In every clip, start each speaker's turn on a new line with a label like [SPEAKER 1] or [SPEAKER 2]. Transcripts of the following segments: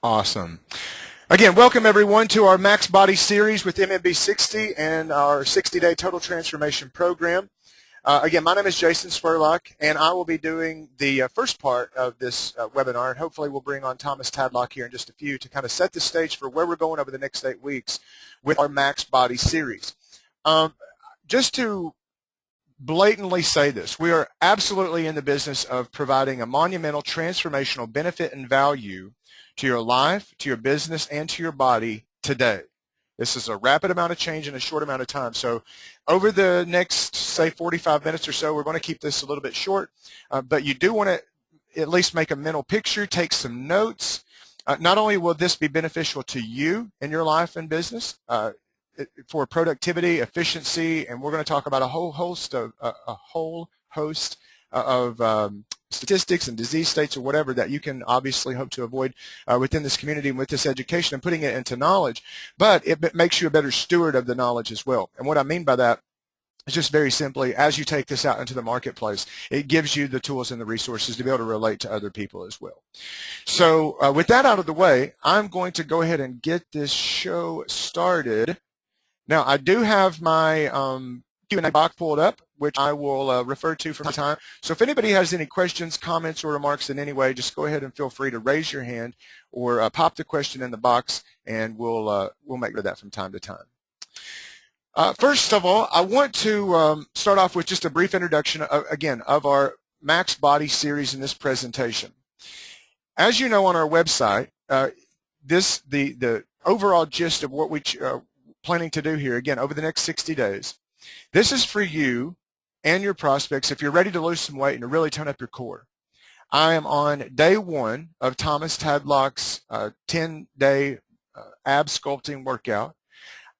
[SPEAKER 1] Awesome. Again, welcome everyone to our Max Body series with MMB60 and our 60-day total transformation program. Again, my name is Jason Spurlock, and I will be doing the first part of this webinar, and hopefully we'll bring on Thomas Tadlock here in just a few to kind of set the stage for where we're going over the next 8 weeks with our Max Body series. Just to blatantly say this, we are absolutely in the business of providing a monumental transformational benefit and value to your life, to your business, and to your body today. This is a rapid amount of change in a short amount of time. So over the next, say, 45 minutes or so, we're going to keep this a little bit short, but you do want to at least make a mental picture, take some notes. Not only will this be beneficial to you in your life and business, for productivity, efficiency, and we're going to talk about a whole host of statistics and disease states or whatever that you can obviously hope to avoid within this community and with this education and putting it into knowledge, but it makes you a better steward of the knowledge as well. And what I mean by that is just very simply, as you take this out into the marketplace, it gives you the tools and the resources to be able to relate to other people as well. So with that out of the way, I'm going to go ahead and get this show started. Now, I do have my Q&A box pulled up, which I will refer to from time. So if anybody has any questions, comments, or remarks in any way, just go ahead and feel free to raise your hand or pop the question in the box, and we'll make rid of that from time to time. First of all, I want to start off with just a brief introduction, again, of our Max Body series in this presentation. As you know, on our website, the overall gist of what we planning to do here, again, over the next 60 days, this is for you and your prospects if you're ready to lose some weight and to really tone up your core. I am on day 1 of Thomas Tadlock's 10-day ab sculpting workout.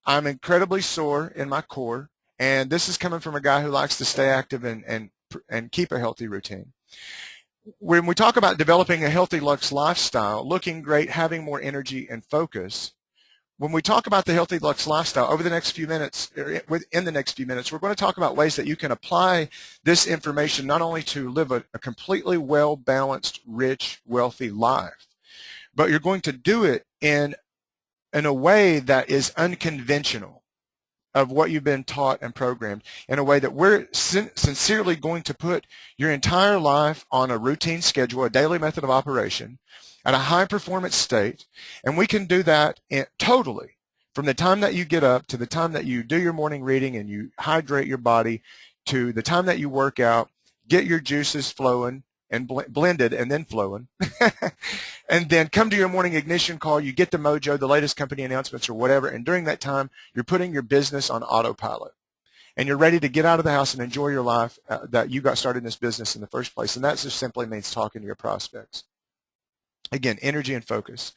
[SPEAKER 1] I'm incredibly sore in my core, and this is coming from a guy who likes to stay active and keep a healthy routine. When we talk about developing a healthy Lux lifestyle, looking great, having more energy and focus, when we talk about the Healthy Lux lifestyle, over the next few minutes, in the next few minutes, we're going to talk about ways that you can apply this information not only to live a completely well-balanced, rich, wealthy life, but you're going to do it in a way that is unconventional of what you've been taught and programmed, in a way that we're sincerely going to put your entire life on a routine schedule, a daily method of operation, at a high performance state, and we can do that totally from the time that you get up to the time that you do your morning reading and you hydrate your body to the time that you work out, get your juices flowing and blended and then flowing, and then come to your morning ignition call, you get the mojo, the latest company announcements or whatever, and during that time you're putting your business on autopilot and you're ready to get out of the house and enjoy your life that you got started in this business in the first place. And that just simply means talking to your prospects. Again, energy and focus.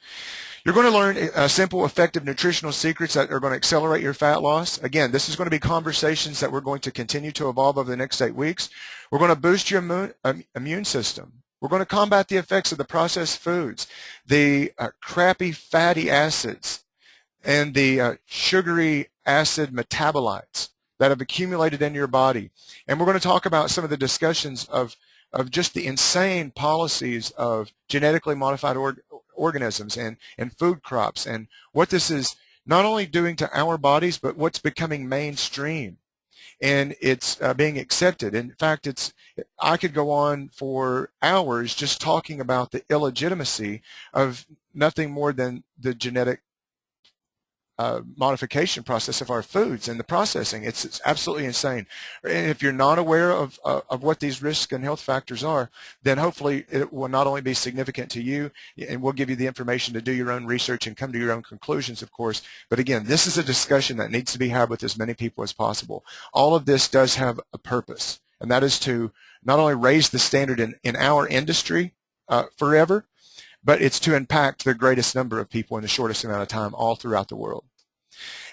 [SPEAKER 1] You're going to learn simple, effective nutritional secrets that are going to accelerate your fat loss. Again, this is going to be conversations that we're going to continue to evolve over the next 8 weeks. We're going to boost your immune system. We're going to combat the effects of the processed foods, the crappy fatty acids, and the sugary acid metabolites that have accumulated in your body. And we're going to talk about some of the discussions of just the insane policies of genetically modified organisms and food crops, and what this is not only doing to our bodies, but what's becoming mainstream, and it's being accepted. In fact, I could go on for hours just talking about the illegitimacy of nothing more than the genetic modification process of our foods and the processing. It's absolutely insane. And if you're not aware of what these risks and health factors are, then hopefully it will not only be significant to you, and we'll give you the information to do your own research and come to your own conclusions, of course. But again, this is a discussion that needs to be had with as many people as possible. All of this does have a purpose, and that is to not only raise the standard in our industry forever, but it's to impact the greatest number of people in the shortest amount of time all throughout the world.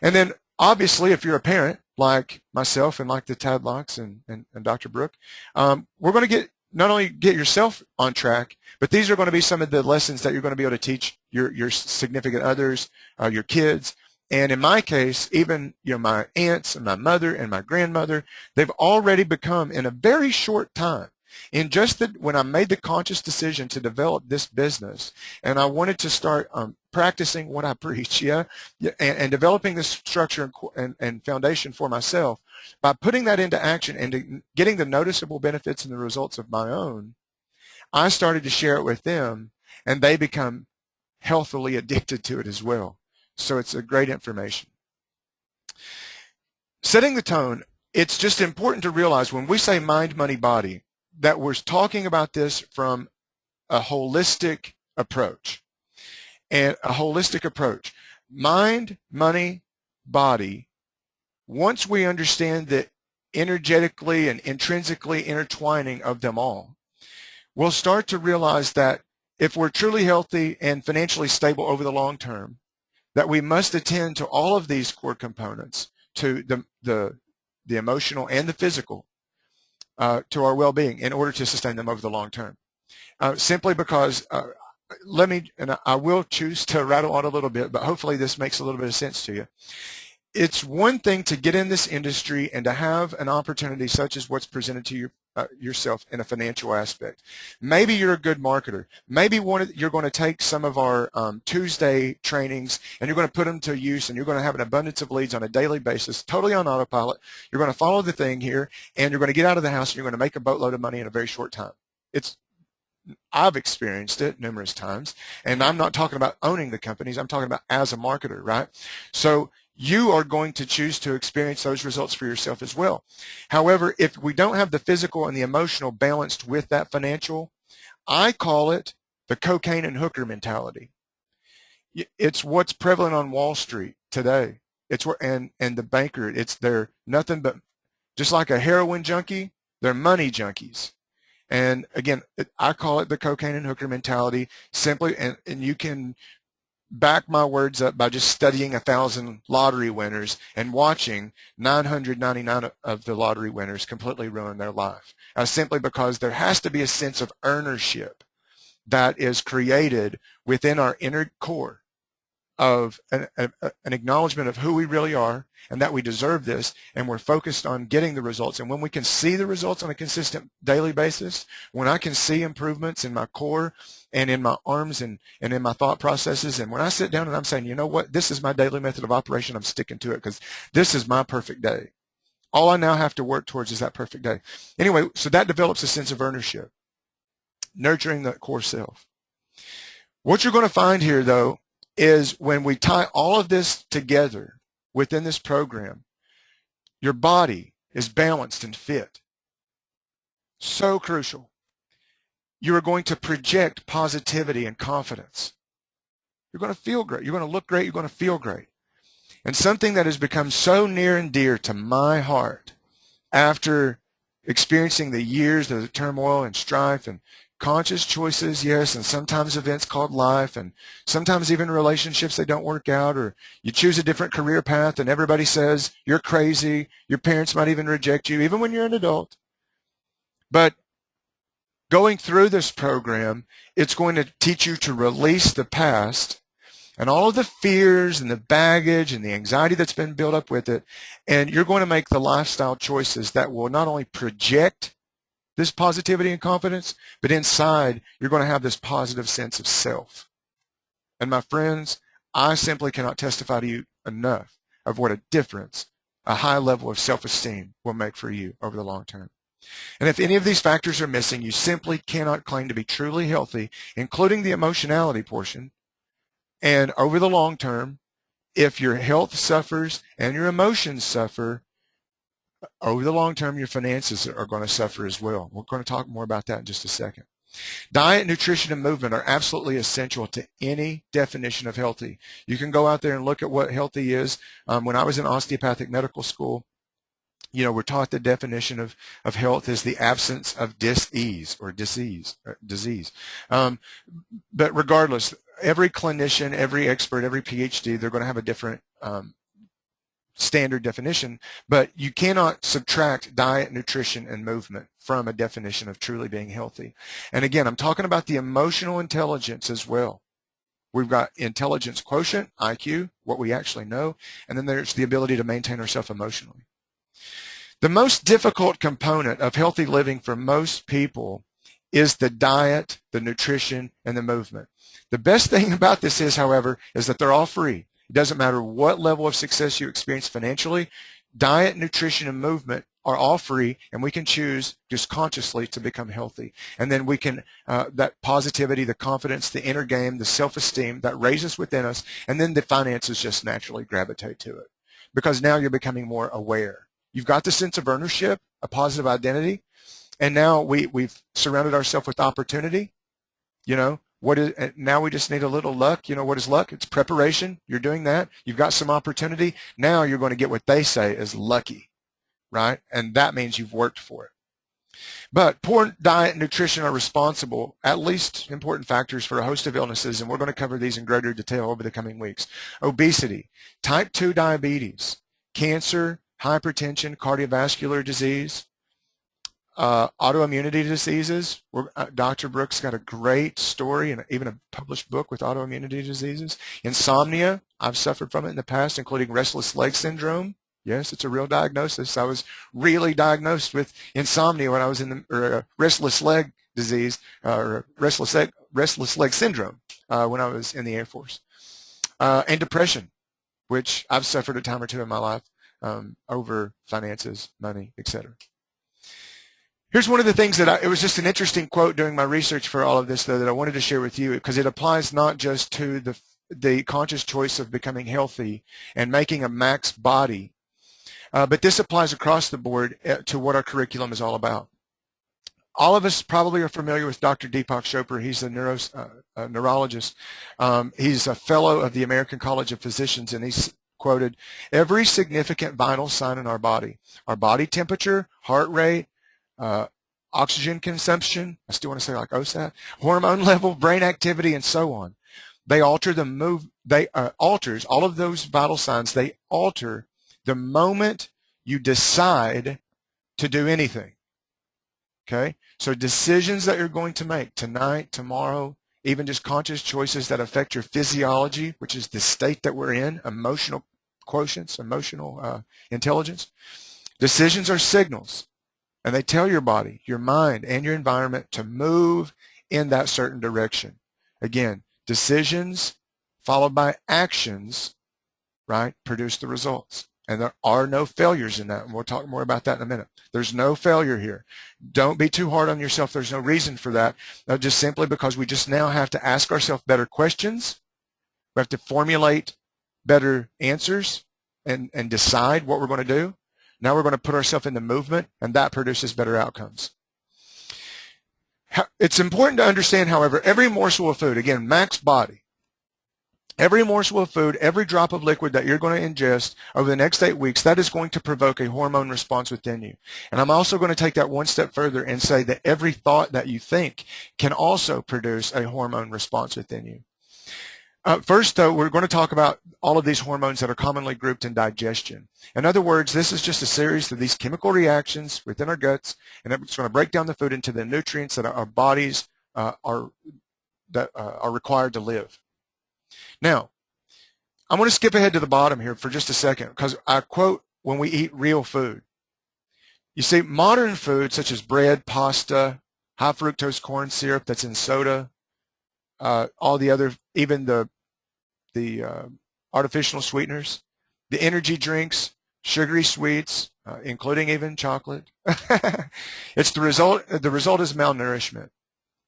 [SPEAKER 1] And then, obviously, if you're a parent, like myself and like the Tadlocks and Dr. Brooke, we're going to not only get yourself on track, but these are going to be some of the lessons that you're going to be able to teach your significant others, your kids, and in my case, even my aunts and my mother and my grandmother, they've already become, in a very short time, When I made the conscious decision to develop this business, and I wanted to start practicing what I preach, and developing this structure and foundation for myself, by putting that into action and getting the noticeable benefits and the results of my own, I started to share it with them, and they become healthily addicted to it as well. So it's a great information. Setting the tone, it's just important to realize when we say mind, money, body, that we're talking about this from a holistic approach. And a holistic approach. Mind, money, body, once we understand the energetically and intrinsically intertwining of them all, we'll start to realize that if we're truly healthy and financially stable over the long term, that we must attend to all of these core components, to the emotional and the physical, to our well-being in order to sustain them over the long term. Simply because, I will choose to rattle on a little bit, but hopefully this makes a little bit of sense to you. It's one thing to get in this industry and to have an opportunity such as what's presented to yourself in a financial aspect. Maybe you're a good marketer. Maybe you're going to take some of our Tuesday trainings and you're going to put them to use, and you're going to have an abundance of leads on a daily basis, totally on autopilot. You're going to follow the thing here, and you're going to get out of the house and you're going to make a boatload of money in a very short time. I've experienced it numerous times, and I'm not talking about owning the companies. I'm talking about as a marketer, right? So you are going to choose to experience those results for yourself as well. However, if we don't have the physical and the emotional balanced with that financial, I call it the cocaine and hooker mentality. It's what's prevalent on Wall Street today. And the banker, they're nothing but, just like a heroin junkie, they're money junkies. And again, I call it the cocaine and hooker mentality, simply, and you can back my words up by just studying 1,000 lottery winners and watching 999 of the lottery winners completely ruin their life. Simply because there has to be a sense of ownership that is created within our inner core of an acknowledgement of who we really are and that we deserve this, and we're focused on getting the results. And when we can see the results on a consistent daily basis, when I can see improvements in my core and in my arms and in my thought processes, and when I sit down and I'm saying, you know what, this is my daily method of operation, I'm sticking to it because this is my perfect day. All I now have to work towards is that perfect day. Anyway, so that develops a sense of ownership, nurturing the core self. What you're going to find here, though, is when we tie all of this together within this program, your body is balanced and fit. So crucial. You are going to project positivity and confidence. You're going to feel great. You're going to look great. You're going to feel great. And something that has become so near and dear to my heart after experiencing the years of the turmoil and strife and conscious choices, yes, and sometimes events called life, and sometimes even relationships that don't work out, or you choose a different career path and everybody says you're crazy, your parents might even reject you, even when you're an adult. But going through this program, it's going to teach you to release the past and all of the fears and the baggage and the anxiety that's been built up with it, and you're going to make the lifestyle choices that will not only project this positivity and confidence, but inside you're going to have this positive sense of self. And my friends, I simply cannot testify to you enough of what a difference a high level of self-esteem will make for you over the long term. And if any of these factors are missing, you simply cannot claim to be truly healthy, including the emotionality portion. And over the long term, if your health suffers and your emotions suffer, over the long term, your finances are going to suffer as well. We're going to talk more about that in just a second. Diet, nutrition, and movement are absolutely essential to any definition of healthy. You can go out there and look at what healthy is. When I was in osteopathic medical school, we're taught the definition of health is the absence of dis-ease or disease. But regardless, every clinician, every expert, every PhD, they're going to have a different standard definition, but you cannot subtract diet, nutrition, and movement from a definition of truly being healthy. And again, I'm talking about the emotional intelligence as well. We've got intelligence quotient, IQ, what we actually know, and then there's the ability to maintain ourselves emotionally. The most difficult component of healthy living for most people is the diet, the nutrition, and the movement. The best thing about this is, however, is that they're all free. It doesn't matter what level of success you experience financially. Diet, nutrition, and movement are all free, and we can choose just consciously to become healthy. And then we can, that positivity, the confidence, the inner game, the self-esteem that raises within us, and then the finances just naturally gravitate to it. Because now you're becoming more aware. You've got the sense of ownership, a positive identity, and now we've surrounded ourselves with opportunity. You know, now we just need a little luck. You know, what is luck? It's preparation. You're doing that. You've got some opportunity. Now you're going to get what they say is lucky, right? And that means you've worked for it. But poor diet and nutrition are responsible, at least important factors, for a host of illnesses, and we're going to cover these in greater detail over the coming weeks. Obesity, type 2 diabetes, cancer, hypertension, cardiovascular disease, autoimmunity diseases. Dr. Brooks got a great story and even a published book with autoimmunity diseases. Insomnia, I've suffered from it in the past, including restless leg syndrome. Yes, it's a real diagnosis. I was really diagnosed with insomnia when I was in the restless leg disease, or restless leg syndrome when I was in the Air Force. And depression, which I've suffered a time or two in my life over finances, money, etc. Here's one of the things that it was just an interesting quote doing my research for all of this, though, that I wanted to share with you, because it applies not just to the conscious choice of becoming healthy and making a max body, but this applies across the board to what our curriculum is all about. All of us probably are familiar with Dr. Deepak Chopra. He's a neurologist. He's a fellow of the American College of Physicians, and he's quoted, "Every significant vital sign in our body temperature, heart rate, oxygen consumption," I still want to say like OSAT, hormone level, brain activity, and so on. They alter alters all of those vital signs. They alter the moment you decide to do anything. Okay? So decisions that you're going to make tonight, tomorrow, even just conscious choices that affect your physiology, which is the state that we're in, emotional quotients, emotional intelligence. Decisions are signals, and they tell your body, your mind, and your environment to move in that certain direction. Again, decisions followed by actions, right, produce the results. And there are no failures in that, and we'll talk more about that in a minute. There's no failure here. Don't be too hard on yourself. There's no reason for that, just simply because we just now have to ask ourselves better questions. We have to formulate better answers and decide what we're going to do. Now we're going to put ourselves into movement, and that produces better outcomes. It's important to understand, however, every morsel of food, again, max body, every morsel of food, every drop of liquid that you're going to ingest over the next 8 weeks, that is going to provoke a hormone response within you. And I'm also going to take that one step further and say that every thought that you think can also produce a hormone response within you. First, though, we're going to talk about all of these hormones that are commonly grouped in digestion. In other words, this is just a series of these chemical reactions within our guts, and it's going to break down the food into the nutrients that our bodies are required to live. Now, I'm going to skip ahead to the bottom here for just a second, because I quote, "When we eat real food." You see, modern food such as bread, pasta, high fructose corn syrup that's in soda, all the other, even the artificial sweeteners, the energy drinks, sugary sweets, including even chocolate. It's the result is malnourishment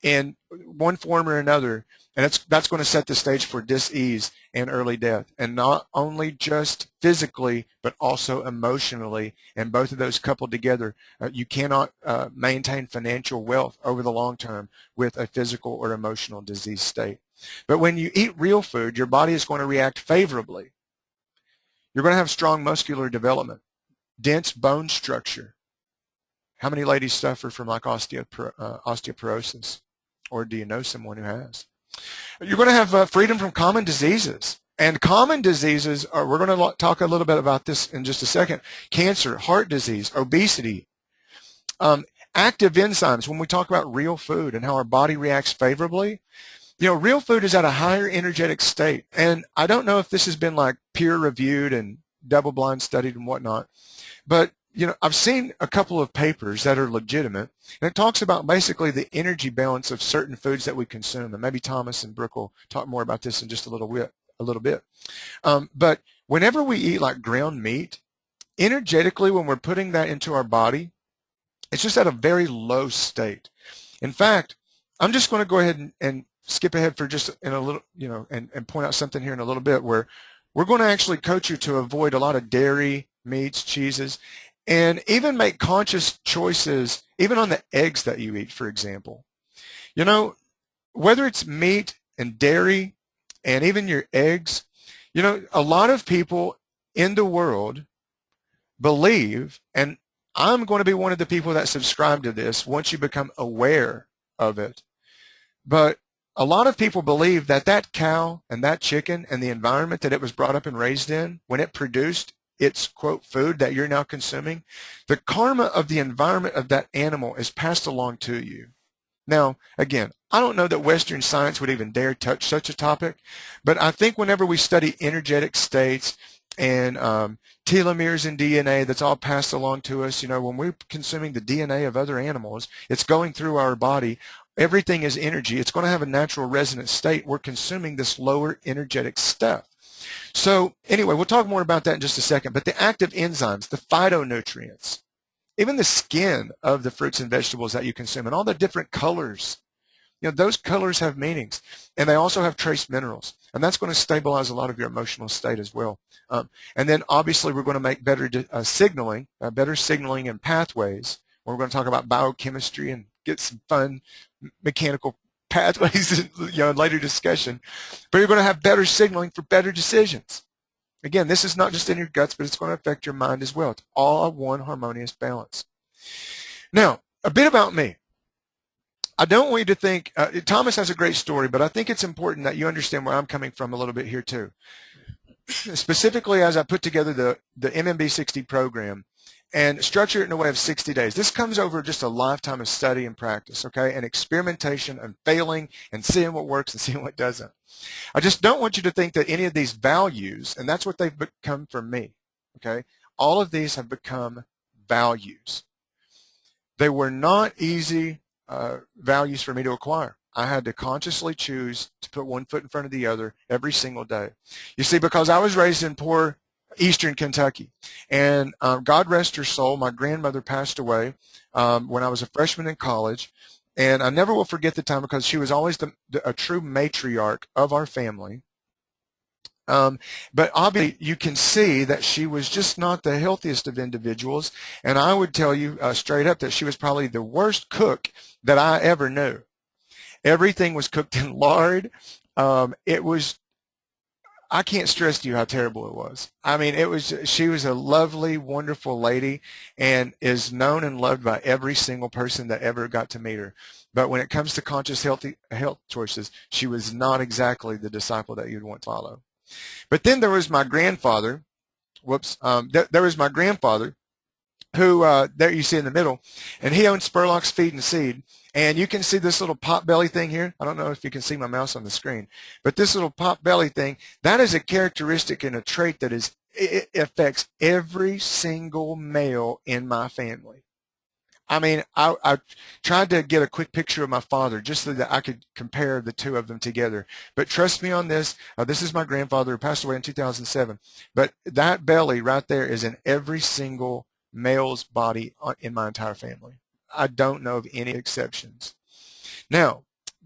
[SPEAKER 1] in one form or another, and that's going to set the stage for dis-ease and early death, and not only just physically but also emotionally, and both of those coupled together. You cannot maintain financial wealth over the long term with a physical or emotional disease state. But when you eat real food, your body is going to react favorably. You're going to have strong muscular development, dense bone structure. How many ladies suffer from like osteoporosis? Or do you know someone who has? You're going to have freedom from common diseases. And common diseases, we're going to talk a little bit about this in just a second. Cancer, heart disease, obesity, active enzymes. When we talk about real food and how our body reacts favorably, you know, real food is at a higher energetic state. And I don't know if this has been like peer reviewed and double-blind studied and whatnot, but I've seen a couple of papers that are legitimate, and it talks about basically the energy balance of certain foods that we consume. And maybe Thomas and Brooke will talk more about this in just a little bit. But whenever we eat like ground meat, energetically, when we're putting that into our body, it's just at a very low state. In fact, I'm just going to go ahead and skip ahead for just in a little, and point out something here in a little bit where we're going to actually coach you to avoid a lot of dairy, meats, cheeses, and even make conscious choices, even on the eggs that you eat, for example. Whether it's meat and dairy and even your eggs, a lot of people in the world believe, and I'm going to be one of the people that subscribe to this once you become aware of it, but a lot of people believe that that cow and that chicken and the environment that it was brought up and raised in, when it produced its, quote, food that you're now consuming, the karma of the environment of that animal is passed along to you. Now, again, I don't know that Western science would even dare touch such a topic, but I think whenever we study energetic states and telomeres in DNA, that's all passed along to us, when we're consuming the DNA of other animals, it's going through our body. Everything is energy. It's going to have a natural resonance state. We're consuming this lower energetic stuff. So anyway, we'll talk more about that in just a second. But the active enzymes, the phytonutrients, even the skin of the fruits and vegetables that you consume, and all the different colors, those colors have meanings. And they also have trace minerals. And that's going to stabilize a lot of your emotional state as well. And then obviously we're going to make better signaling and pathways. We're going to talk about biochemistry and get some fun mechanical pathways in later discussion. But you're going to have better signaling for better decisions. Again, this is not just in your guts, but it's going to affect your mind as well. It's all one harmonious balance. Now, a bit about me. I don't want you to think, Thomas has a great story, but I think it's important that you understand where I'm coming from a little bit here too. Specifically, as I put together the MMB60 program and structure it in a way of 60 days. This comes over just a lifetime of study and practice, okay, and experimentation and failing and seeing what works and seeing what doesn't. I just don't want you to think that any of these values, and that's what they've become for me, okay, all of these have become values. They were not easy values for me to acquire. I had to consciously choose to put one foot in front of the other every single day. You see, because I was raised in poor Eastern Kentucky, and God rest her soul, my grandmother passed away when I was a freshman in college, and I never will forget the time because she was always a true matriarch of our family. But obviously you can see that she was just not the healthiest of individuals, and I would tell you straight up that she was probably the worst cook that I ever knew. Everything was cooked in lard. I can't stress to you how terrible it was. I mean, she was a lovely, wonderful lady and is known and loved by every single person that ever got to meet her. But when it comes to conscious health choices, she was not exactly the disciple that you'd want to follow. But then there was my grandfather. There was my grandfather who, there you see in the middle, and he owned Spurlock's Feed and Seed. And you can see this little pot belly thing here. I don't know if you can see my mouse on the screen, but this little pot belly thing, that is a characteristic and a trait that it affects every single male in my family. I mean, I tried to get a quick picture of my father just so that I could compare the two of them together. But trust me on this. This is my grandfather who passed away in 2007. But that belly right there is in every single male's body in my entire family. I don't know of any exceptions. Now,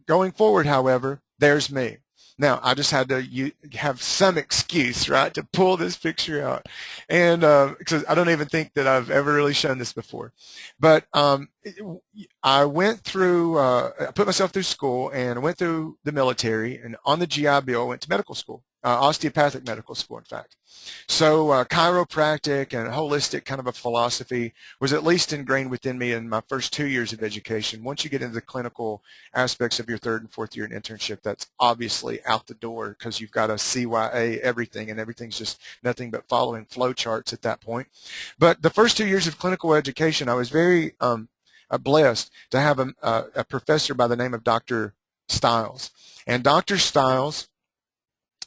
[SPEAKER 1] going forward, however, there's me. Now, I just had to have some excuse, right, to pull this picture out. And because I don't even think that I've ever really shown this before. But I went through, I put myself through school, and I went through the military, and on the GI Bill, I went to medical school, osteopathic medical school, in fact. So chiropractic and holistic kind of a philosophy was at least ingrained within me in my first 2 years of education. Once you get into the clinical aspects of your third and fourth year in internship, that's obviously out the door because you've got a CYA everything, and everything's just nothing but following flow charts at that point. But the first 2 years of clinical education, I was very blessed to have a professor by the name of Dr. Stiles. And Dr. Stiles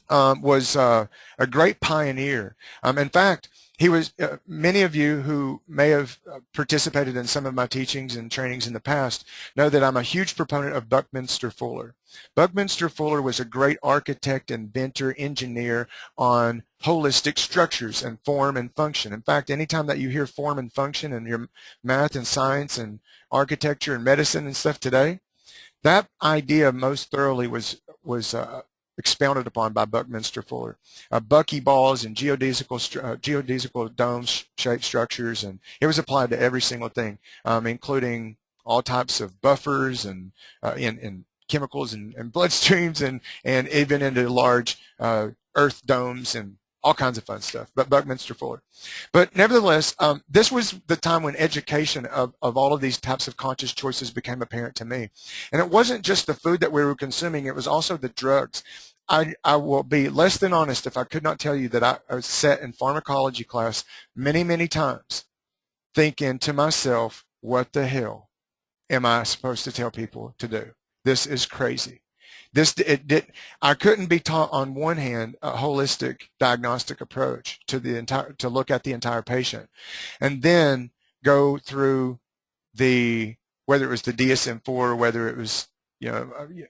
[SPEAKER 1] was a great pioneer. In fact, he was, many of you who may have participated in some of my teachings and trainings in the past know that I'm a huge proponent of Buckminster Fuller. Buckminster Fuller was a great architect, inventor, engineer on holistic structures and form and function. In fact, anytime that you hear form and function in your math and science and architecture and medicine and stuff today, that idea most thoroughly was expounded upon by Buckminster Fuller. Buckyballs and geodesical dome-shaped structures, and it was applied to every single thing, including all types of buffers and in chemicals and bloodstreams, and even into large earth domes and all kinds of fun stuff, but Buckminster Fuller. But nevertheless, this was the time when education of all of these types of conscious choices became apparent to me. And it wasn't just the food that we were consuming, it was also the drugs. I will be less than honest if I could not tell you that I sat in pharmacology class many, many times thinking to myself, what the hell am I supposed to tell people to do? This is crazy. I couldn't be taught on one hand a holistic diagnostic approach to look at the entire patient, and then go through whether it was the DSM-4 or whether it was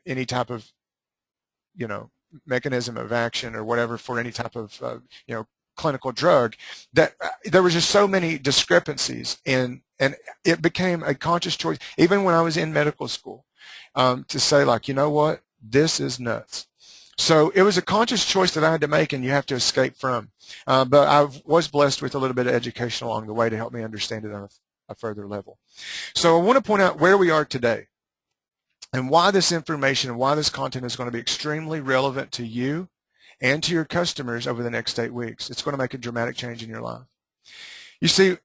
[SPEAKER 1] any type of mechanism of action or whatever for any type of clinical drug, that there was just so many discrepancies and it became a conscious choice even when I was in medical school to say, like, you know what, this is nuts. So it was a conscious choice that I had to make, and you have to escape from. But I was blessed with a little bit of education along the way to help me understand it on a further level. So I want to point out where we are today and why this information and why this content is going to be extremely relevant to you and to your customers over the next 8 weeks. It's going to make a dramatic change in your life. You see,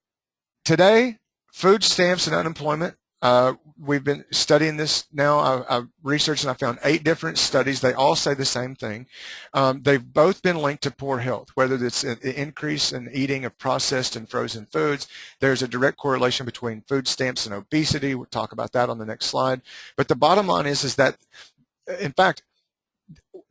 [SPEAKER 1] today, food stamps and unemployment, we've been studying this now. I've researched and I found 8 different studies. They all say the same thing. They've both been linked to poor health, whether it's an increase in eating of processed and frozen foods. There's a direct correlation between food stamps and obesity. We'll talk about that on the next slide. But the bottom line is that, in fact,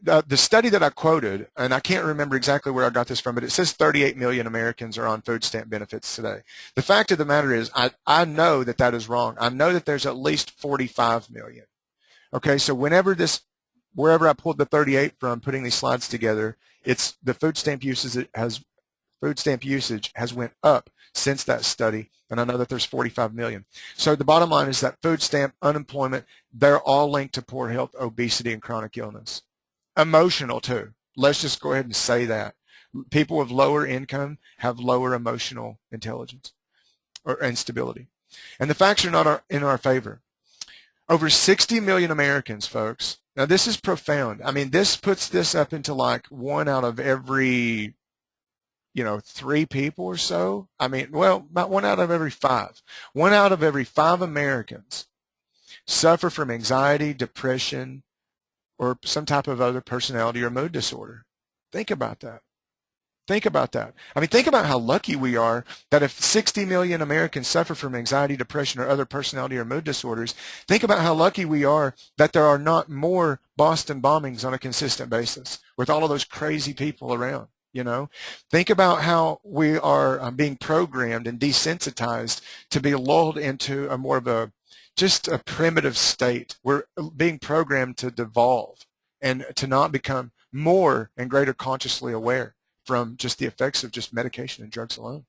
[SPEAKER 1] the study that I quoted, and I can't remember exactly where I got this from, but it says 38 million Americans are on food stamp benefits today. The fact of the matter is, I know that that is wrong. I know that there's at least 45 million. Okay, so wherever I pulled the 38 from, putting these slides together, it's the food stamp usage has went up since that study, and I know that there's 45 million. So the bottom line is that food stamp, unemployment, they're all linked to poor health, obesity, and chronic illness. Emotional too. Let's just go ahead and say that. People with lower income have lower emotional intelligence or instability. And the facts are not in our favor. Over 60 million Americans, folks. Now this is profound. I mean, this puts this up into like 1 out of every 3 people or so. I mean, well, about 1 out of every 5. 1 out of every 5 Americans suffer from anxiety, depression, or some type of other personality or mood disorder. Think about that. Think about that. I mean, think about how lucky we are that if 60 million Americans suffer from anxiety, depression, or other personality or mood disorders, think about how lucky we are that there are not more Boston bombings on a consistent basis with all of those crazy people around. Think about how we are being programmed and desensitized to be lulled into a more of just a primitive state. We're being programmed to devolve and to not become more and greater consciously aware from just the effects of just medication and drugs alone.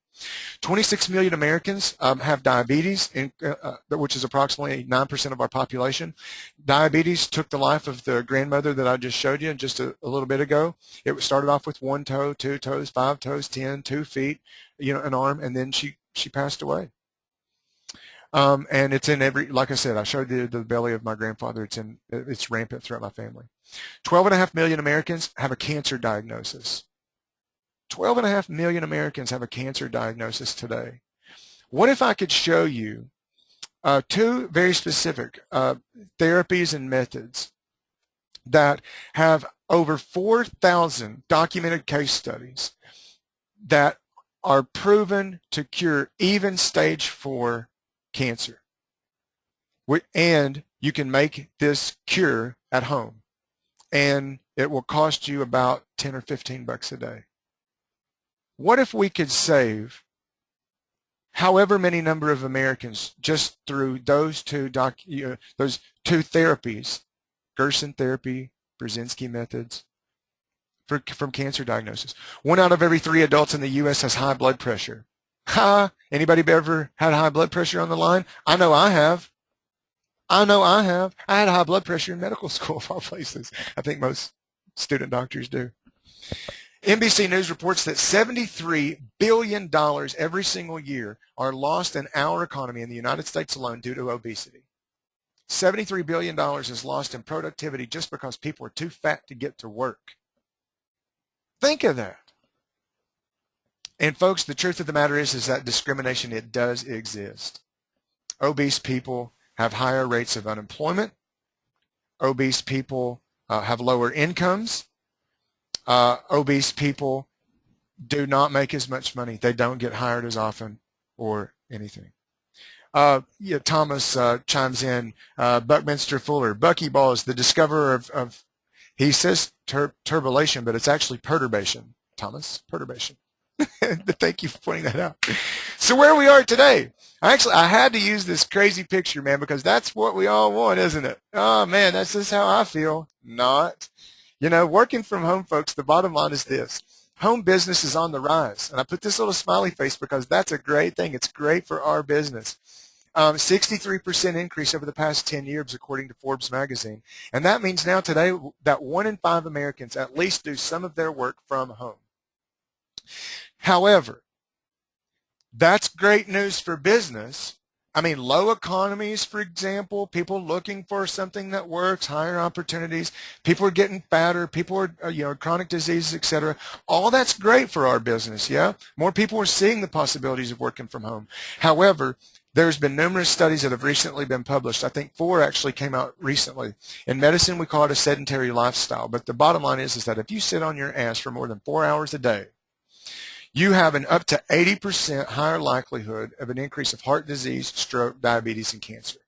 [SPEAKER 1] 26 million Americans have diabetes, which is approximately 9% of our population. Diabetes took the life of the grandmother that I just showed you just a little bit ago. It started off with 1 toe, 2 toes, 5 toes, 10, 2 feet, an arm, and then she passed away. And it's in like I said, I showed you the belly of my grandfather. It's rampant throughout my family. 12.5 million Americans have a cancer diagnosis. 12.5 million Americans have a cancer diagnosis today. What if I could show you 2 very specific therapies and methods that have over 4,000 documented case studies that are proven to cure even stage 4 cancer, and you can make this cure at home, and it will cost you about $10 or $15 a day. What if we could save however many number of Americans just through those two therapies, Gerson therapy, Brzezinski methods, from cancer diagnosis? 1 out of every 3 adults in the U.S. has high blood pressure. Ha! Anybody ever had high blood pressure on the line? I know I have. I know I have. I had high blood pressure in medical school of all places. I think most student doctors do. NBC News reports that $73 billion every single year are lost in our economy in the United States alone due to obesity. $73 billion is lost in productivity just because people are too fat to get to work. Think of that. And folks, the truth of the matter is that discrimination, it does exist. Obese people have higher rates of unemployment. Obese people have lower incomes. Obese people do not make as much money. They don't get hired as often or anything. Yeah, Thomas chimes in, Buckminster Fuller, Buckyball is the discoverer of he says turbilation, but it's actually perturbation, Thomas, perturbation. Thank you for pointing that out. So where we are today, I had to use this crazy picture, man, because that's what we all want, isn't it? Oh, man, that's just how I feel. Not. You know, working from home, folks, the bottom line is this. Home business is on the rise. And I put this little smiley face because that's a great thing. It's great for our business. 63% increase over the past 10 years, according to Forbes magazine. And that means now today that 1 in 5 Americans at least do some of their work from home. However, that's great news for business. I mean, low economies, for example, people looking for something that works, higher opportunities, people are getting fatter, people are, chronic diseases, etc. All that's great for our business, yeah? More people are seeing the possibilities of working from home. However, there's been numerous studies that have recently been published. I think 4 actually came out recently. In medicine, we call it a sedentary lifestyle. But the bottom line is that if you sit on your ass for more than 4 hours a day, you have an up to 80% higher likelihood of an increase of heart disease, stroke, diabetes, and cancer.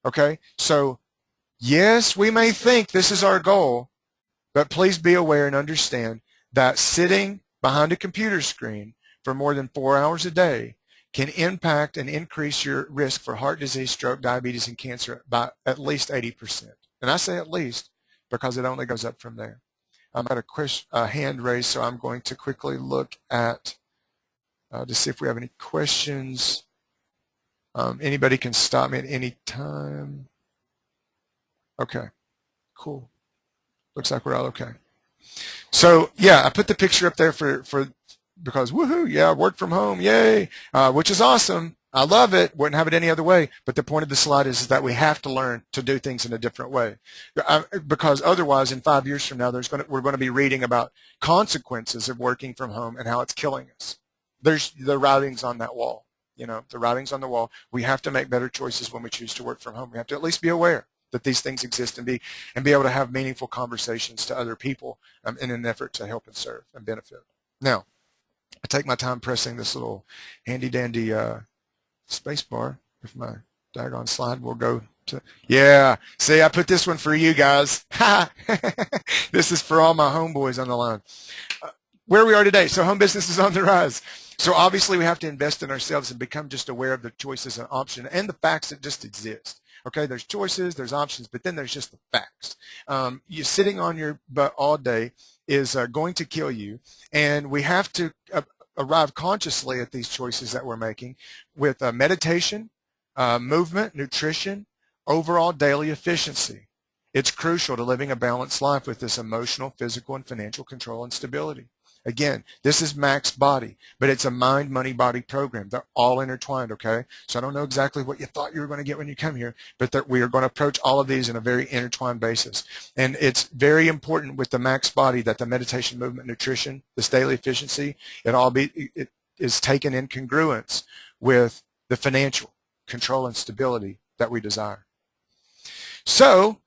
[SPEAKER 1] Okay? So, yes, we may think this is our goal, but please be aware and understand that sitting behind a computer screen for more than 4 hours a day can impact and increase your risk for heart disease, stroke, diabetes, and cancer by at least 80%. And I say at least because it only goes up from there. I've got a hand raised, so I'm going to quickly look at to see if we have any questions. Anybody can stop me at any time. Okay, cool. Looks like we're all okay. So yeah, I put the picture up there because woohoo, yeah, work from home, yay, which is awesome. I love it. Wouldn't have it any other way. But the point of the slide is that we have to learn to do things in a different way, because otherwise, in 5 years from now, we're going to be reading about consequences of working from home and how it's killing us. There's the writings on that wall. The writings on the wall. We have to make better choices when we choose to work from home. We have to at least be aware that these things exist and be able to have meaningful conversations to other people in an effort to help and serve and benefit. Now, I take my time pressing this little handy-dandy space bar. If my daggone slide will go to, yeah, see, I put this one for you guys. This is for all my homeboys on the line. Where we are today, so home business is on the rise. So obviously we have to invest in ourselves and become just aware of the choices and options and the facts that just exist. Okay, there's choices, there's options, but then there's just the facts. You sitting on your butt all day is going to kill you, and we have to arrive consciously at these choices that we're making with meditation, movement, nutrition, overall daily efficiency. It's crucial to living a balanced life with this emotional, physical, and financial control and stability. Again, this is Max Body, but it's a mind, money, body program. They're all intertwined, okay? So I don't know exactly what you thought you were going to get when you come here, but we are going to approach all of these in a very intertwined basis. And it's very important with the Max Body that the meditation, movement, nutrition, this daily efficiency, it is taken in congruence with the financial control and stability that we desire. So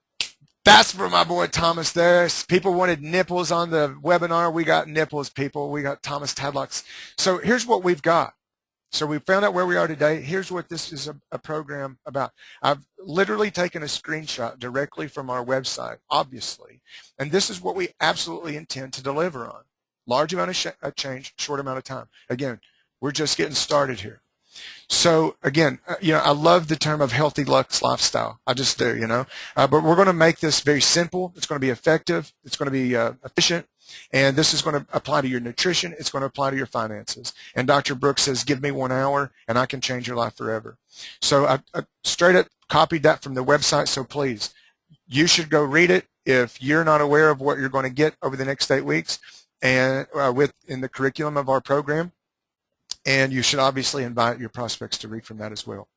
[SPEAKER 1] that's for my boy Thomas there. People wanted nipples on the webinar. We got nipples, people. We got Thomas Tadlocks. So here's what we've got. So we found out where we are today. Here's what this is a program about. I've literally taken a screenshot directly from our website, obviously. And this is what we absolutely intend to deliver on. Large amount of change, short amount of time. Again, we're just getting started here. So again, I love the term of healthy lux lifestyle. I just do, but we're going to make this very simple. It's going to be effective. It's going to be efficient. And this is going to apply to your nutrition. It's going to apply to your finances. And Dr. Brooks says, give me 1 hour and I can change your life forever. So I straight up copied that from the website. So please, you should go read it if you're not aware of what you're going to get over the next 8 weeks and in the curriculum of our program. And you should obviously invite your prospects to read from that as well.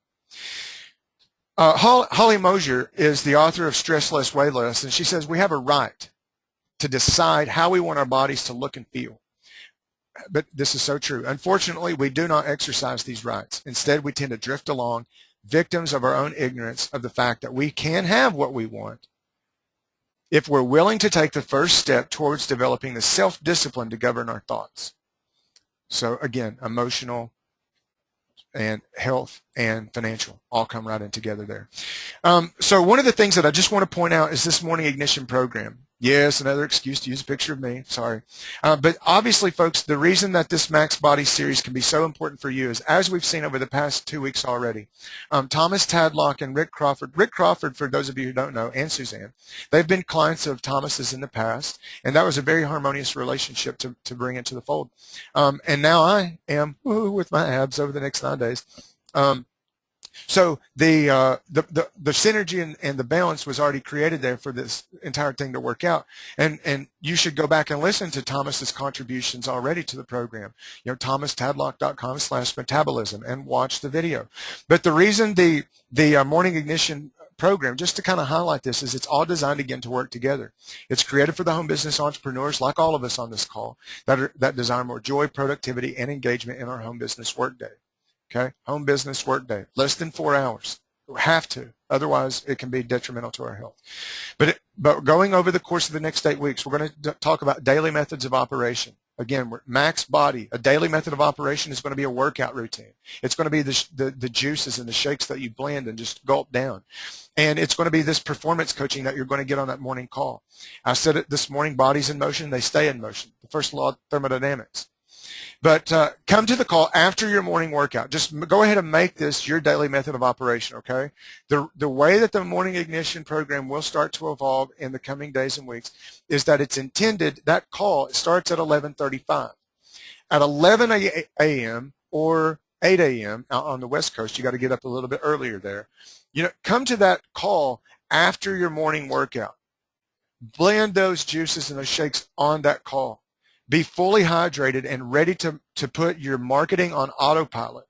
[SPEAKER 1] Holly Mosier is the author of Stress Less, Weigh Less, and she says we have a right to decide how we want our bodies to look and feel. But this is so true. Unfortunately, we do not exercise these rights. Instead, we tend to drift along, victims of our own ignorance of the fact that we can have what we want if we're willing to take the first step towards developing the self-discipline to govern our thoughts. So again, emotional and health and financial all come right in together there. So one of the things that I just want to point out is this morning ignition program. Yes, another excuse to use a picture of me. Sorry. But obviously, folks, the reason that this Max Body series can be so important for you is, as we've seen over the past 2 weeks already, Thomas Tadlock and Rick Crawford, for those of you who don't know, and Suzanne, they've been clients of Thomas's in the past, and that was a very harmonious relationship to bring into the fold. And now I am with my abs over the next 9 days. So the synergy and the balance was already created there for this entire thing to work out. And you should go back and listen to Thomas's contributions already to the program. ThomasTadlock.com/metabolism and watch the video. But the reason the Morning Ignition program, just to kind of highlight this, is it's all designed again to work together. It's created for the home business entrepreneurs like all of us on this call that desire more joy, productivity, and engagement in our home business workday. Okay, home business workday, less than 4 hours. We have to, otherwise it can be detrimental to our health. But going over the course of the next 8 weeks, we're going to talk about daily methods of operation. Again, Max Body, a daily method of operation is going to be a workout routine. It's going to be the juices and the shakes that you blend and just gulp down. And it's going to be this performance coaching that you're going to get on that morning call. I said it this morning, bodies in motion, they stay in motion. The first law of thermodynamics. But come to the call after your morning workout. Just go ahead and make this your daily method of operation, okay? The way that the Morning Ignition program will start to evolve in the coming days and weeks is that it's intended, that call, it starts at 11:35. At 11 a.m. or 8 a.m. out on the West Coast, you got to get up a little bit earlier there. Come to that call after your morning workout. Blend those juices and those shakes on that call. Be fully hydrated and ready to put your marketing on autopilot.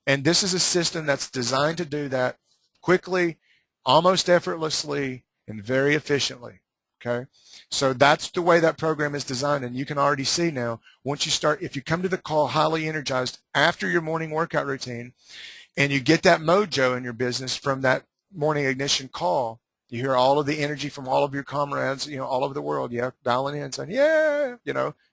[SPEAKER 1] And this is a system that's designed to do that quickly, almost effortlessly, and very efficiently. Okay? So that's the way that program is designed. And you can already see now, once you start, if you come to the call highly energized after your morning workout routine, and you get that mojo in your business from that Morning Ignition call, you hear all of the energy from all of your comrades, all over the world, dialing in, saying, yeah,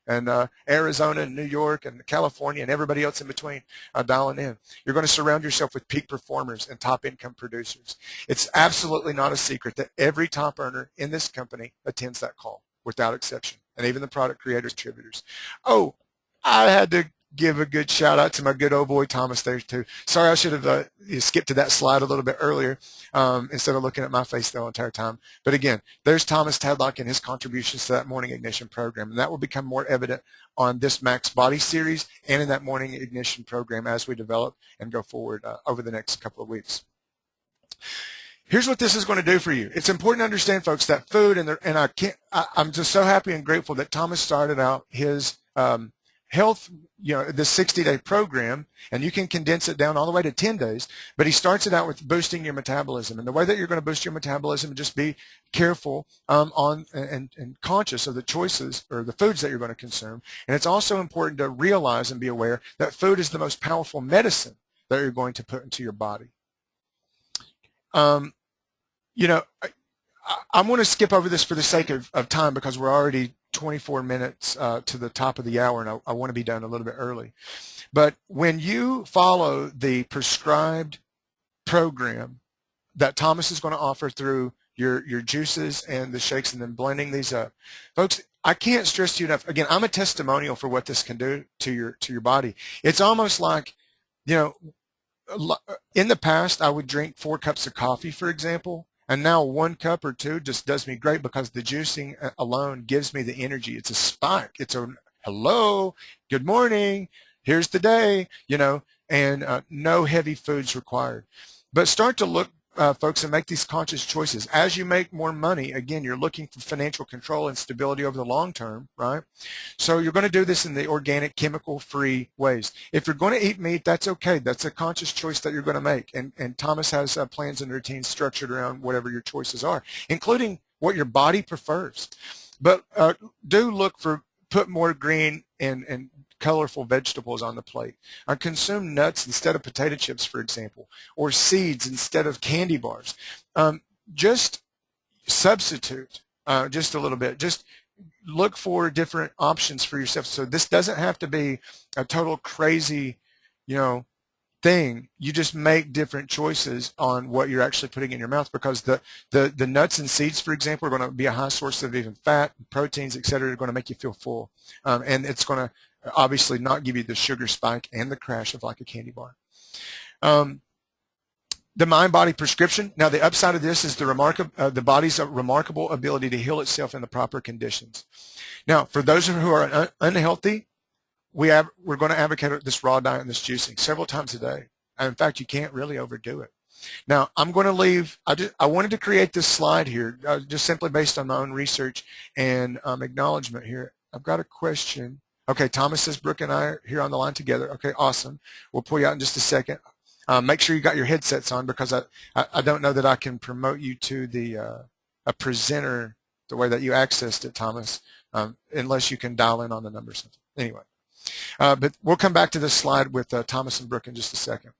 [SPEAKER 1] and Arizona and New York and California and everybody else in between dialing in. You're going to surround yourself with peak performers and top income producers. It's absolutely not a secret that every top earner in this company attends that call without exception, and even the product creators, contributors. Oh, I had to give a good shout out to my good old boy Thomas there too. Sorry, I should have skipped to that slide a little bit earlier instead of looking at my face the entire time. But again, there's Thomas Tadlock and his contributions to that Morning Ignition program, and that will become more evident on this Max Body series and in that Morning Ignition program as we develop and go forward over the next couple of weeks. Here's what this is going to do for you. It's important to understand, folks, that food I'm just so happy and grateful that Thomas started out his health, this 60-day program, and you can condense it down all the way to 10 days, but he starts it out with boosting your metabolism. And the way that you're going to boost your metabolism, just be careful and conscious of the choices or the foods that you're going to consume. And it's also important to realize and be aware that food is the most powerful medicine that you're going to put into your body. I'm going to skip over this for the sake of time because we're already 24 minutes to the top of the hour, and I want to be done a little bit early. But when you follow the prescribed program that Thomas is going to offer through your juices and the shakes and then blending these up. Folks, I can't stress to you enough. Again, I'm a testimonial for what this can do to your body. It's almost like, you know, in the past, I would drink 4 cups of coffee, for example, and now 1 cup or 2 just does me great because the juicing alone gives me the energy. It's a spike. It's a hello, good morning, here's the day, you know, and no heavy foods required. But start to look, folks, and make these conscious choices. As you make more money, again, you're looking for financial control and stability over the long term, right? So you're going to do this in the organic, chemical-free ways. If you're going to eat meat, that's okay. That's a conscious choice that you're going to make. And Thomas has plans and routines structured around whatever your choices are, including what your body prefers. But do look for, put more green and colorful vegetables on the plate. Consume nuts instead of potato chips, for example, or seeds instead of candy bars. Just substitute just a little bit. Just look for different options for yourself. So this doesn't have to be a total crazy, you know, thing. You just make different choices on what you're actually putting in your mouth, because the nuts and seeds, for example, are going to be a high source of even fat, proteins, et cetera. Are going to make you feel full, and it's going to obviously not give you the sugar spike and the crash of like a candy bar. The mind-body prescription. Now, the upside of this is the body's remarkable ability to heal itself in the proper conditions. Now, for those who are unhealthy, we're going to advocate this raw diet and this juicing several times a day. And in fact, you can't really overdo it. Now, I'm going to leave. I wanted to create this slide here just simply based on my own research and acknowledgement here. I've got a question. Okay, Thomas says Brooke and I are here on the line together. Okay, awesome. We'll pull you out in just a second. Make sure you got your headsets on, because I don't know that I can promote you to the a presenter the way that you accessed it, Thomas, unless you can dial in on the number or something. Anyway, but we'll come back to this slide with Thomas and Brooke in just a second.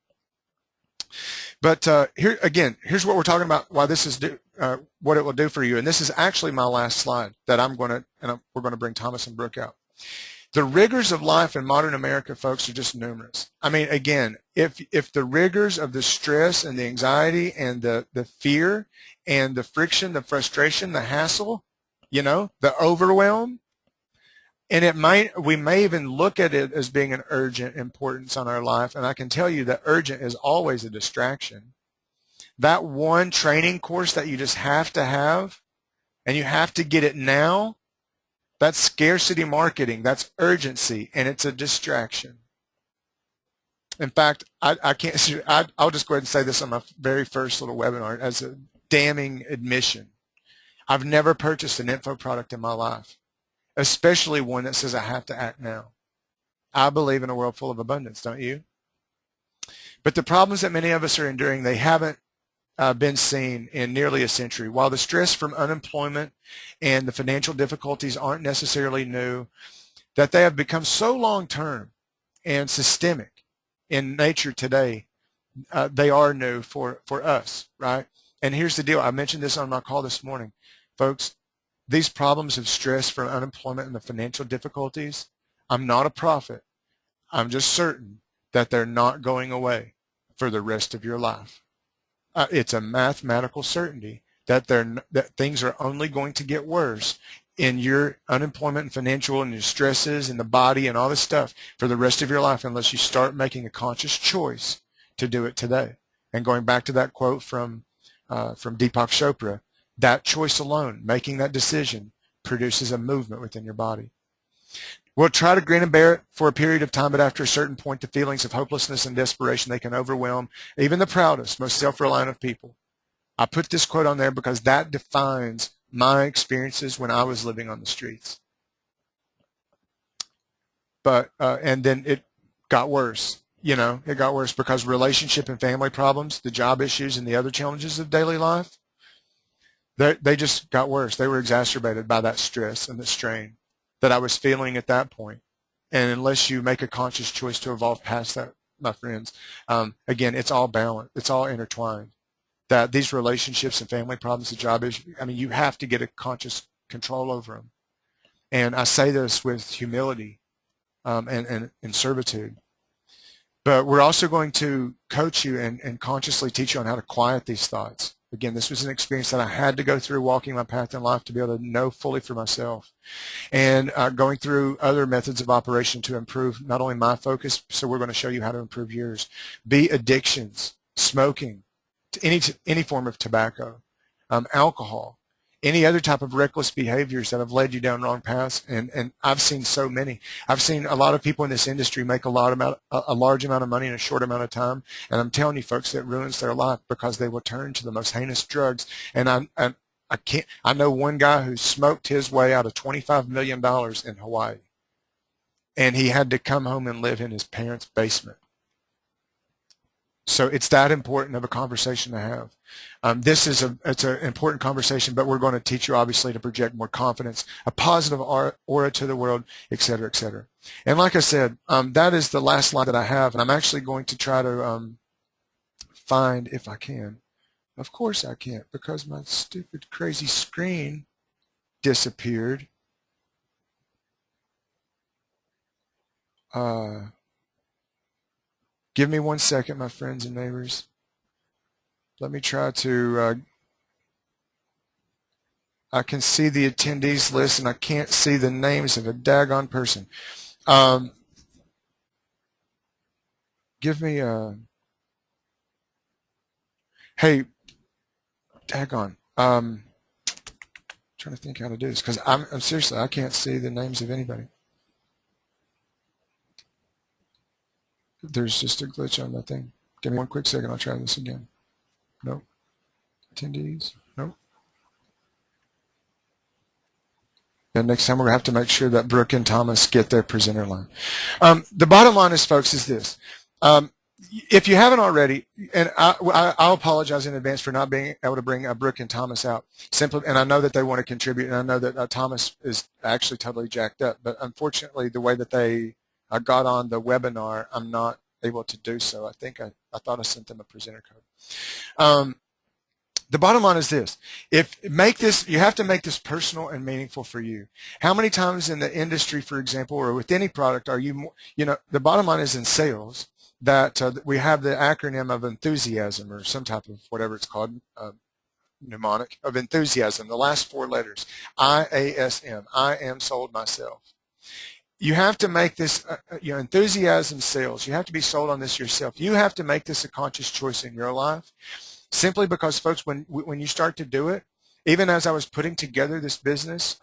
[SPEAKER 1] But here again, here's what we're talking about, why this is what it will do for you. And this is actually my last slide that we're going to bring Thomas and Brooke out. The rigors of life in modern America, folks, are just numerous. I mean, again, if the rigors of the stress and the anxiety and the fear and the friction, the frustration, the hassle, you know, the overwhelm, and we may even look at it as being an urgent importance on our life. And I can tell you that urgent is always a distraction. That one training course that you just have to have, and you have to get it now, that's scarcity marketing. That's urgency, and it's a distraction. In fact, I can't. I'll just go ahead and say this on my very first little webinar as a damning admission. I've never purchased an info product in my life, especially one that says I have to act now. I believe in a world full of abundance, don't you? But the problems that many of us are enduring, they haven't been seen in nearly a century. While the stress from unemployment and the financial difficulties aren't necessarily new, that they have become so long-term and systemic in nature today, they are new for us, right? And here's the deal. I mentioned this on my call this morning. Folks, these problems of stress from unemployment and the financial difficulties, I'm not a prophet. I'm just certain that they're not going away for the rest of your life. It's a mathematical certainty that things are only going to get worse in your unemployment and financial and your stresses and the body and all this stuff for the rest of your life, unless you start making a conscious choice to do it today. And going back to that quote from Deepak Chopra, that choice alone, making that decision, produces a movement within your body. We'll try to grin and bear it for a period of time, but after a certain point, the feelings of hopelessness and desperation, they can overwhelm even the proudest, most self-reliant of people. I put this quote on there because that defines my experiences when I was living on the streets. But and then it got worse. You know, it got worse because relationship and family problems, the job issues, and the other challenges of daily life, they just got worse. They were exacerbated by that stress and the strain that I was feeling at that point. And unless you make a conscious choice to evolve past that, my friends, again, it's all balanced. It's all intertwined. That these relationships and family problems, the job issues, I mean, you have to get a conscious control over them. And I say this with humility and servitude. But we're also going to coach you and consciously teach you on how to quiet these thoughts Again, this was an experience that I had to go through walking my path in life to be able to know fully for myself. And going through other methods of operation to improve not only my focus, so we're going to show you how to improve yours. Be addictions, smoking, any form of tobacco, alcohol, any other type of reckless behaviors that have led you down wrong paths, and I've seen so many. I've seen a lot of people in this industry make a large amount of money in a short amount of time, and I'm telling you, folks, that ruins their life because they will turn to the most heinous drugs. And I know one guy who smoked his way out of $25 million in Hawaii, and he had to come home and live in his parents' basement. So it's that important of a conversation to have. It's an important conversation, but we're going to teach you obviously to project more confidence, a positive aura to the world, et cetera, et cetera. And like I said, that is the last slide that I have, and I'm actually going to try to find, if I can. Of course I can't, because my stupid, crazy screen disappeared. Give me 1 second, my friends and neighbors. Let me try to, I can see the attendees list and I can't see the names of a daggone person. Give me hey, daggone. Trying to think how to do this because I'm seriously, I can't see the names of anybody. There's just a glitch on that thing. Give me 1 quick second. I'll try this again. Nope. Attendees. Nope. And next time we're going to have to make sure that Brooke and Thomas get their presenter line. The bottom line is, folks, is this. If you haven't already, and I'll apologize in advance for not being able to bring Brooke and Thomas out. Simply, and I know that they want to contribute, and I know that Thomas is actually totally jacked up. But unfortunately, the way that they got on the webinar, I'm not able to do so. I think I thought I sent them a presenter code. The bottom line is this. You have to make this personal and meaningful for you. How many times in the industry, for example, or with any product are you the bottom line is in sales that we have the acronym of enthusiasm or some type of whatever it's called, mnemonic of enthusiasm, the last 4 letters, IASM, I am sold myself. You have to make this, enthusiasm sales. You have to be sold on this yourself. You have to make this a conscious choice in your life, simply because, folks, when you start to do it, even as I was putting together this business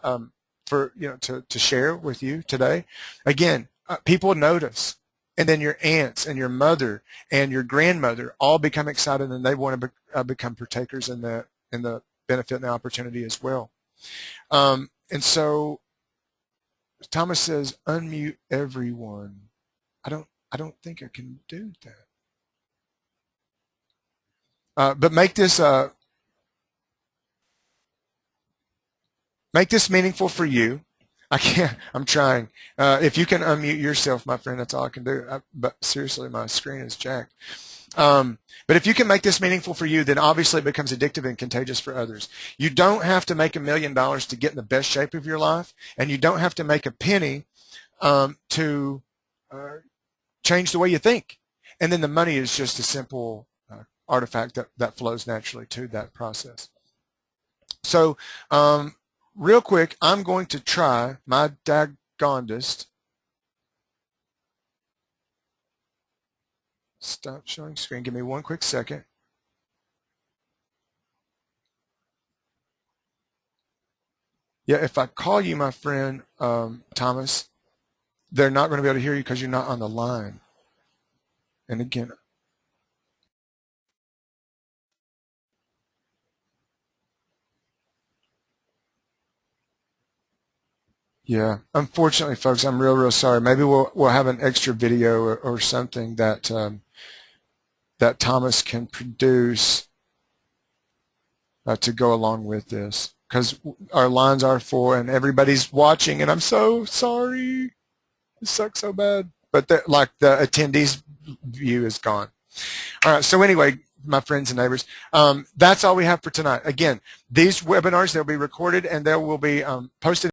[SPEAKER 1] to share with you today, again, people notice, and then your aunts and your mother and your grandmother all become excited, and they want to become partakers in the benefit and the opportunity as well. And so Thomas says, unmute everyone. I don't think I can do that. But make this meaningful for you. I can't. I'm trying. If you can unmute yourself, my friend, that's all I can do. But seriously, my screen is jacked. But if you can make this meaningful for you, then obviously it becomes addictive and contagious for others. You don't have to make $1 million to get in the best shape of your life, and you don't have to make a penny to change the way you think. And then the money is just a simple artifact that flows naturally to that process. So real quick, I'm going to try my daggondest. Stop showing screen. Give me 1 quick second. Yeah, if I call you, my friend Thomas, they're not going to be able to hear you because you're not on the line. And again, yeah, unfortunately, folks, I'm real sorry. Maybe we'll have an extra video or something that that Thomas can produce to go along with this, because our lines are full and everybody's watching, and I'm so sorry. It sucks so bad. But the attendees view is gone. All right, so anyway, my friends and neighbors, that's all we have for tonight. Again, these webinars, they'll be recorded and they will be posted